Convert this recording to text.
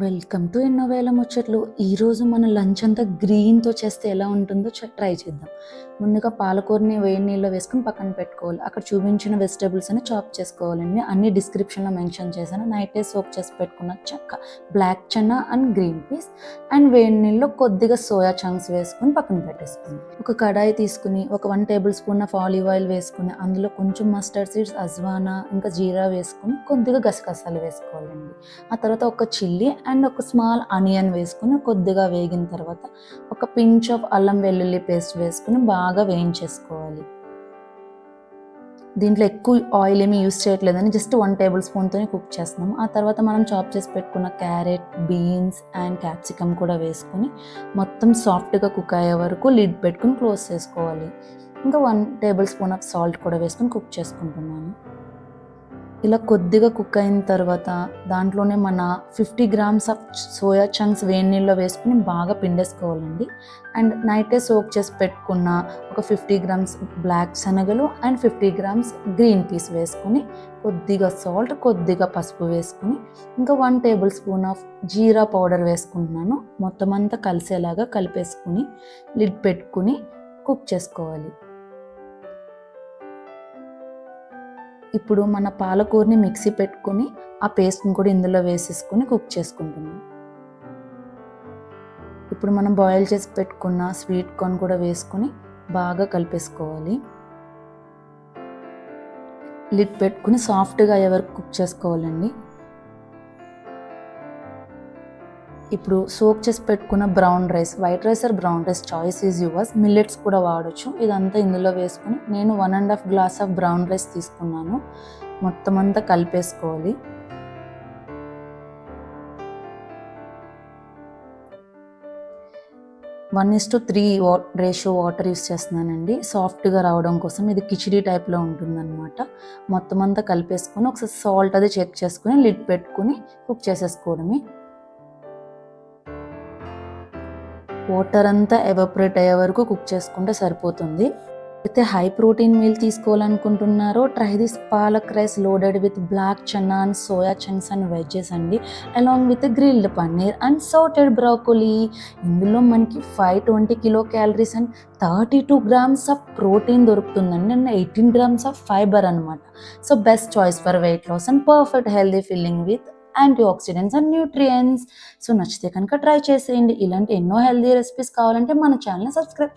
Welcome to ఎన్నో వేల ముచ్చట్లు. ఈరోజు మన లంచ్ అంతా గ్రీన్‌తో చేస్తే ఎలా ఉంటుందో ట్రై చేద్దాం. ముందుగా పాలకూరని వేడి నీళ్ళలో వేసుకొని పక్కన పెట్టుకోవాలి. అక్కడ చూపించిన వెజిటబుల్స్ అన్ని చాప్ చేసుకోవాలండి. అన్ని డిస్క్రిప్షన్‌లో మెన్షన్ చేశాను. నైటే సోక్ చేసి పెట్టుకున్న black chana and green peas and వేడి నీళ్ళలో కొద్దిగా సోయా చంక్స్ వేసుకొని పక్కన పెట్టేసుకోండి. ఒక కడాయి తీసుకుని ఒక 1 table spoon of olive oil వేసుకుని అందులో కొంచెం మస్టర్డ్ సీడ్స్, అజ్వానా ఇంకా జీరా వేసుకుని కొద్దిగా గసగసాలు వేసుకోవాలండి. ఆ తర్వాత ఒక చిల్లీ అండ్ ఒక స్మాల్ ఆనియన్ వేసుకుని కొద్దిగా వేగిన తర్వాత ఒక పించ్ ఆఫ్ అల్లం వెల్లుల్లి పేస్ట్ వేసుకుని బాగా వేయించేసుకోవాలి. దీంట్లో ఎక్కువ ఆయిల్ ఏమీ యూస్ చేయట్లేదని జస్ట్ 1 టేబుల్ స్పూన్తోనే కుక్ చేస్తున్నాము. ఆ తర్వాత మనం చాప్ చేసి పెట్టుకున్న క్యారెట్, బీన్స్ అండ్ క్యాప్సికమ్ కూడా వేసుకుని మొత్తం సాఫ్ట్గా కుక్ అయ్యే వరకు లిడ్ పెట్టుకుని క్లోజ్ చేసుకోవాలి. ఇంకా 1 టేబుల్ స్పూన్ ఆఫ్ సాల్ట్ కూడా వేసుకుని కుక్ చేసుకుంటున్నాను. ఇలా కొద్దిగా కుక్ అయిన తర్వాత దాంట్లోనే మన 50 గ్రామ్స్ ఆఫ్ సోయా చంక్స్ వేడి నీళ్ళలో వేసుకుని బాగా పిండేసుకోవాలండి. అండ్ నైటే సోక్ చేసి పెట్టుకున్న ఒక 50 గ్రామ్స్ బ్లాక్ శనగలు అండ్ 50 గ్రామ్స్ గ్రీన్ పీస్ వేసుకుని కొద్దిగా సాల్ట్, కొద్దిగా పసుపు వేసుకుని ఇంకా 1 table spoon of jeera powder వేసుకుంటున్నాను. మొత్తం అంతా కలిసేలాగా కలిపేసుకుని లిడ్ పెట్టుకుని కుక్ చేసుకోవాలి. ఇప్పుడు మన పాలకూరని మిక్సీ పెట్టుకుని ఆ పేస్ట్ని కూడా ఇందులో వేసేసుకొని కుక్ చేసుకుంటున్నాం. ఇప్పుడు మనం బాయిల్ చేసి పెట్టుకున్న స్వీట్ కార్న్ కూడా వేసుకొని బాగా కలిపేసుకోవాలి. లిడ్ పెట్టుకుని సాఫ్ట్గా అయ్యే వరకు కుక్ చేసుకోవాలండి. ఇప్పుడు సోక్ చేసి పెట్టుకున్న brown rice, white rice or brown rice choice is yours, millets కూడా వాడచ్చు. ఇదంతా ఇందులో వేసుకుని నేను 1.5 గ్లాస్ ఆఫ్ బ్రౌన్ రైస్ తీసుకున్నాను. మొత్తం అంతా కలిపేసుకోవాలి. వన్ 1:3 రేషియో వాటర్ యూస్ చేస్తున్నానండి సాఫ్ట్గా రావడం కోసం. ఇది కిచిడీ టైప్లో ఉంటుందన్నమాట. మొత్తం అంతా కలిపేసుకొని ఒకసారి సాల్ట్ అది చెక్ చేసుకుని లిడ్ పెట్టుకుని కుక్ చేసేసుకోవడమే. వాటర్ అంతా ఎవాపరేట్ అయ్యే వరకు కుక్ చేసుకుంటే సరిపోతుంది. అయితే హై ప్రోటీన్ మీల్ తీసుకోవాలనుకుంటున్నారో try this palak rice loaded with black chana and soya chunks and veggies అండి, along with grilled paneer and sauteed broccoli. ఇందులో మనకి 520 kilo calories and 32 grams of protein దొరుకుతుందండి అండ్ 18 గ్రామ్స్ ఆఫ్ ఫైబర్ అనమాట. So best choice for weight loss and perfect healthy feeling with antioxidants and nutrients. So నచ్చితే కనుక try చేసేయండి. ఇలాంటి ఎన్నో healthy recipes కావాలంటే మన ఛానల్ని సబ్స్క్రైబ్